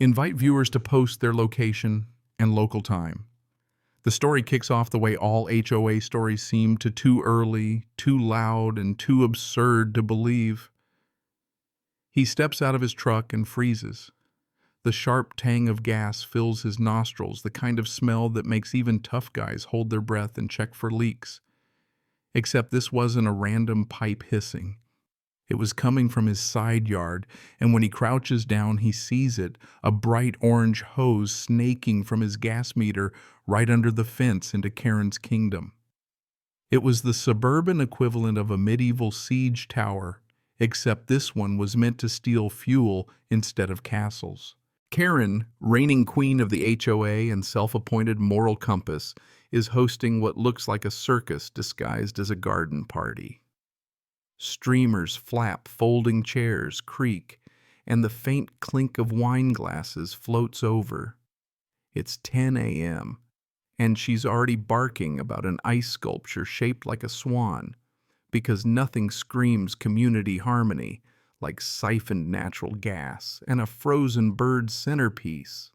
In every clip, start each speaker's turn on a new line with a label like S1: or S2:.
S1: Invite viewers to post their location and local time. The story kicks off the way all HOA stories seem to too early, too loud, and too absurd to believe. He steps out of his truck and freezes. The sharp tang of gas fills his nostrils, the kind of smell that makes even tough guys hold their breath and check for leaks. Except this wasn't a random pipe hissing. It was coming from his side yard, and when he crouches down, he sees it, a bright orange hose snaking from his gas meter right under the fence into Karen's kingdom. It was the suburban equivalent of a medieval siege tower, except this one was meant to steal fuel instead of castles. Karen, reigning queen of the HOA and self-appointed moral compass, is hosting what looks like a circus disguised as a garden party. Streamers flap, folding chairs creak, and the faint clink of wine glasses floats over. It's 10 a.m., and she's already barking about an ice sculpture shaped like a swan, because nothing screams community harmony like siphoned natural gas and a frozen bird centerpiece.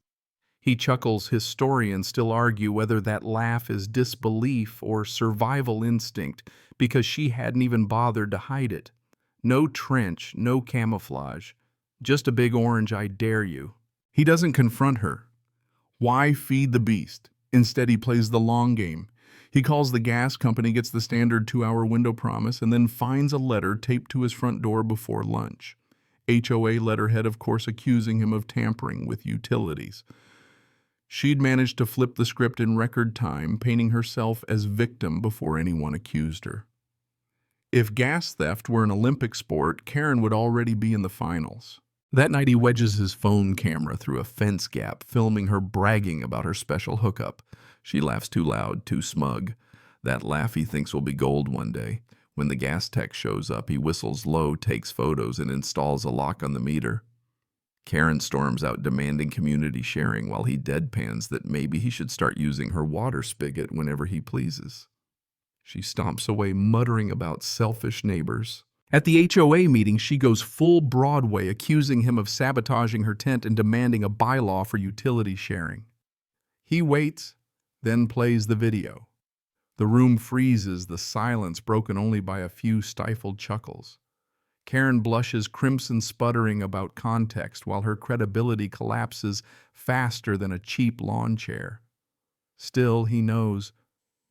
S1: He chuckles historians still argue whether that laugh is disbelief or survival instinct because she hadn't even bothered to hide it. No trench, no camouflage, just a big orange I dare you. He doesn't confront her. Why feed the beast? Instead, he plays the long game. He calls the gas company, gets the standard 2-hour window promise, and then finds a letter taped to his front door before lunch. HOA letterhead, of course, accusing him of tampering with utilities. She'd managed to flip the script in record time, painting herself as victim before anyone accused her. If gas theft were an Olympic sport, Karen would already be in the finals. That night he wedges his phone camera through a fence gap, filming her bragging about her special hookup. She laughs too loud, too smug. That laugh he thinks will be gold one day. When the gas tech shows up, he whistles low, takes photos, and installs a lock on the meter. Karen storms out demanding community sharing while he deadpans that maybe he should start using her water spigot whenever he pleases. She stomps away, muttering about selfish neighbors. At the HOA meeting, she goes full Broadway, accusing him of sabotaging her tent and demanding a bylaw for utility sharing. He waits, then plays the video. The room freezes, the silence broken only by a few stifled chuckles. Karen blushes, crimson, sputtering about context, while her credibility collapses faster than a cheap lawn chair. Still, he knows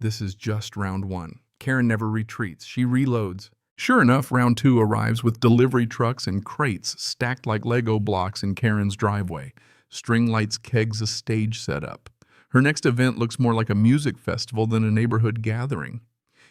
S1: this is just round one. Karen never retreats. She reloads. Sure enough, round two arrives with delivery trucks and crates stacked like Lego blocks in Karen's driveway. String lights, kegs, a stage setup. Her next event looks more like a music festival than a neighborhood gathering.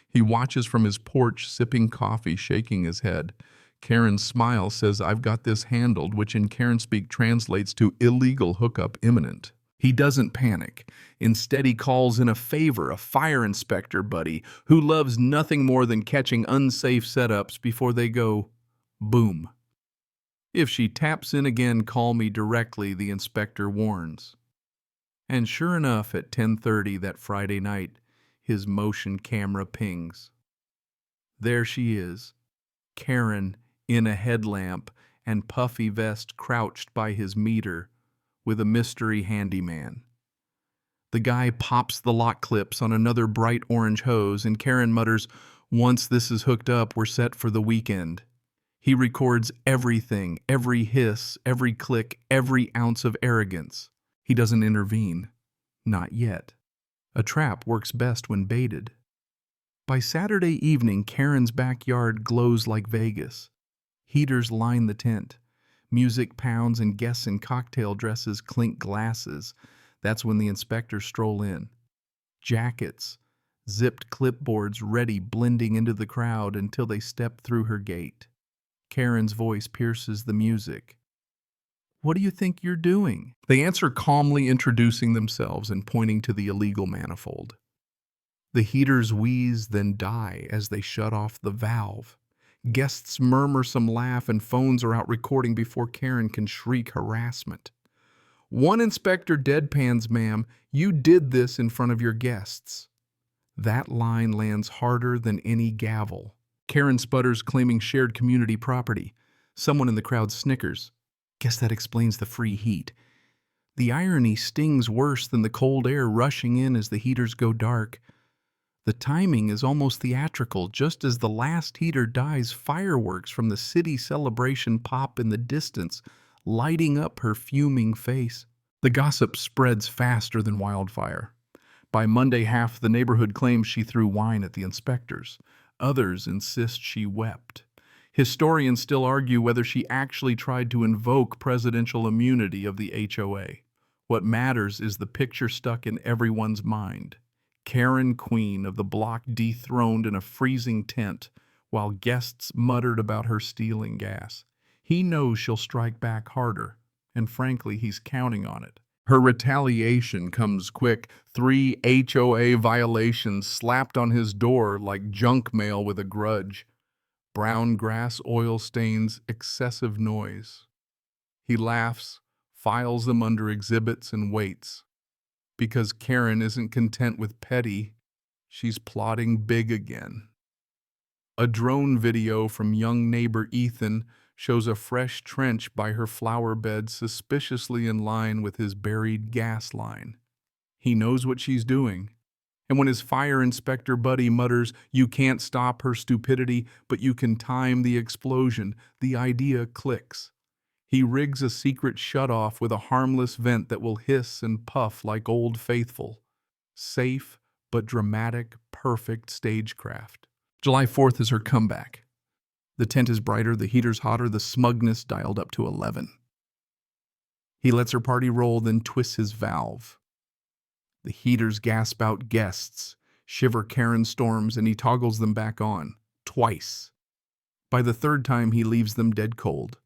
S1: He watches from his porch, sipping coffee, shaking his head. Karen's smile says, "I've got this handled," which in Karen speak translates to illegal hookup imminent. He doesn't panic. Instead, he calls in a favor, a fire inspector buddy who loves nothing more than catching unsafe setups before they go boom. If she taps in again, call me directly, the inspector warns. And sure enough, at 10:30 that Friday night, his motion camera pings. There she is, Karen in a headlamp and puffy vest, crouched by his meter with a mystery handyman. The guy pops the lock clips on another bright orange hose, and Karen mutters, "Once this is hooked up, we're set for the weekend." He records everything, every hiss, every click, every ounce of arrogance. He doesn't intervene. Not yet. A trap works best when baited. By Saturday evening, Karen's backyard glows like Vegas. Heaters line the tent. Music pounds and guests in cocktail dresses clink glasses. That's when the inspectors stroll in. Jackets, zipped clipboards ready, blending into the crowd until they step through her gate. Karen's voice pierces the music. "What do you think you're doing?" They answer calmly, introducing themselves and pointing to the illegal manifold. The heaters wheeze, then die as they shut off the valve. Guests murmur some laugh, and phones are out recording before Karen can shriek harassment. One inspector deadpans, "Ma'am, you did this in front of your guests." That line lands harder than any gavel. Karen sputters, claiming shared community property. Someone in the crowd snickers. "Guess that explains the free heat." The irony stings worse than the cold air rushing in as the heaters go dark. The timing is almost theatrical. Just as the last heater dies, fireworks from the city celebration pop in the distance, lighting up her fuming face. The gossip spreads faster than wildfire. By Monday, half the neighborhood claims she threw wine at the inspectors. Others insist she wept. Historians still argue whether she actually tried to invoke presidential immunity of the HOA. What matters is the picture stuck in everyone's mind. Karen Queen of the block dethroned in a freezing tent while guests muttered about her stealing gas. He knows she'll strike back harder, and frankly, he's counting on it. Her retaliation comes quick. 3 HOA violations slapped on his door like junk mail with a grudge. Brown grass oil stains, excessive noise. He laughs, files them under exhibits, and waits. Because Karen isn't content with petty, she's plotting big again. A drone video from young neighbor Ethan shows a fresh trench by her flower bed suspiciously in line with his buried gas line. He knows what she's doing. And when his fire inspector buddy mutters, "You can't stop her stupidity, but you can time the explosion," the idea clicks. He rigs a secret shutoff with a harmless vent that will hiss and puff like Old Faithful. Safe, but dramatic, perfect stagecraft. July 4th is her comeback. The tent is brighter, the heater's hotter, the smugness dialed up to 11. He lets her party roll, then twists his valve. The heaters gasp out guests, shiver Karen storms, and he toggles them back on, twice. By the third time, he leaves them dead cold.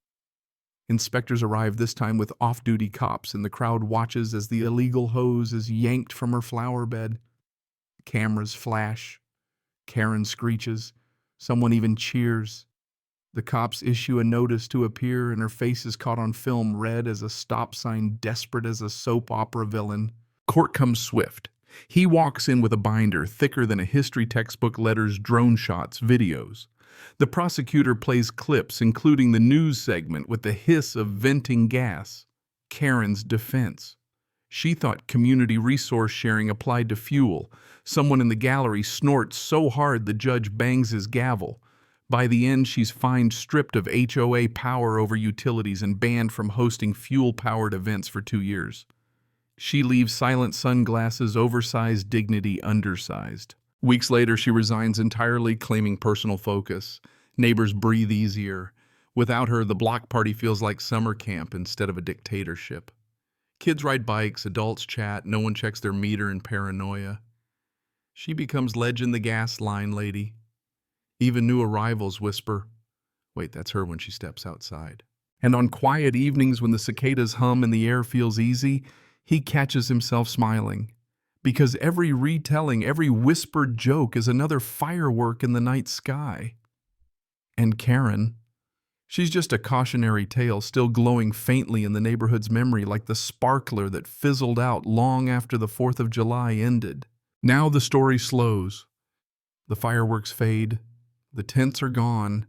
S1: Inspectors arrive, this time with off-duty cops, and the crowd watches as the illegal hose is yanked from her flower bed. Cameras flash. Karen screeches. Someone even cheers. The cops issue a notice to appear, and her face is caught on film, red as a stop sign, desperate as a soap opera villain. Court comes swift. He walks in with a binder thicker than a history textbook, letters, drone shots, videos. The prosecutor plays clips, including the news segment with the hiss of venting gas. Karen's defense. She thought community resource sharing applied to fuel. Someone in the gallery snorts so hard the judge bangs his gavel. By the end, she's fined, stripped of HOA power over utilities, and banned from hosting fuel-powered events for 2 years. She leaves silent sunglasses, oversized dignity, undersized. Weeks later, she resigns entirely, claiming personal focus. Neighbors breathe easier. Without her, the block party feels like summer camp instead of a dictatorship. Kids ride bikes, adults chat, no one checks their meter in paranoia. She becomes legend, the gas line lady. Even new arrivals whisper, "Wait, that's her," when she steps outside. And on quiet evenings when the cicadas hum and the air feels easy, he catches himself smiling. Because every retelling, every whispered joke is another firework in the night sky. And Karen, she's just a cautionary tale, still glowing faintly in the neighborhood's memory, like the sparkler that fizzled out long after the 4th of July ended. Now the story slows. The fireworks fade. The tents are gone,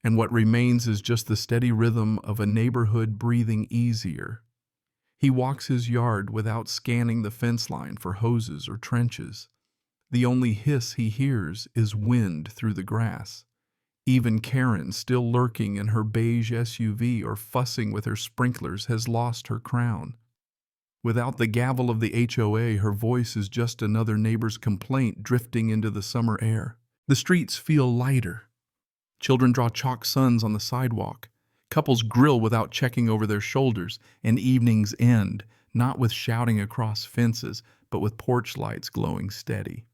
S1: and what remains is just the steady rhythm of a neighborhood breathing easier. He walks his yard without scanning the fence line for hoses or trenches. The only hiss he hears is wind through the grass. Even Karen, still lurking in her beige SUV or fussing with her sprinklers, has lost her crown. Without the gavel of the HOA, her voice is just another neighbor's complaint drifting into the summer air. The streets feel lighter. Children draw chalk suns on the sidewalk. Couples grill without checking over their shoulders, and evenings end, not with shouting across fences, but with porch lights glowing steady.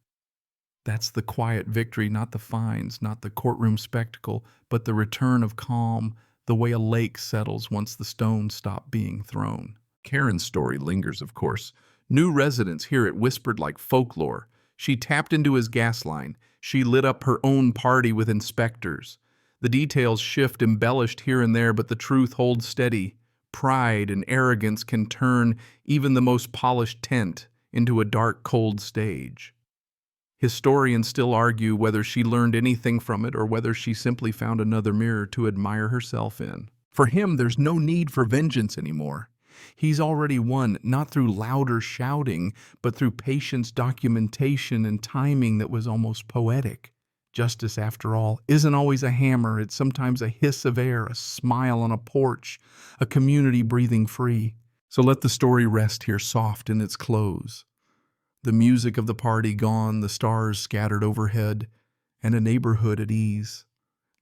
S1: That's the quiet victory, not the fines, not the courtroom spectacle, but the return of calm, the way a lake settles once the stones stop being thrown. Karen's story lingers, of course. New residents hear it whispered like folklore. She tapped into his gas line. She lit up her own party with inspectors. The details shift, embellished here and there, but the truth holds steady. Pride and arrogance can turn even the most polished tent into a dark, cold stage. Historians still argue whether she learned anything from it or whether she simply found another mirror to admire herself in. For him, there's no need for vengeance anymore. He's already won, not through louder shouting, but through patience, documentation, and timing that was almost poetic. Justice, after all, isn't always a hammer. It's sometimes a hiss of air, a smile on a porch, a community breathing free. So let the story rest here soft in its close. The music of the party gone, the stars scattered overhead, and a neighborhood at ease.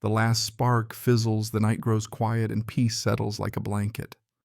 S1: The last spark fizzles, the night grows quiet, and peace settles like a blanket.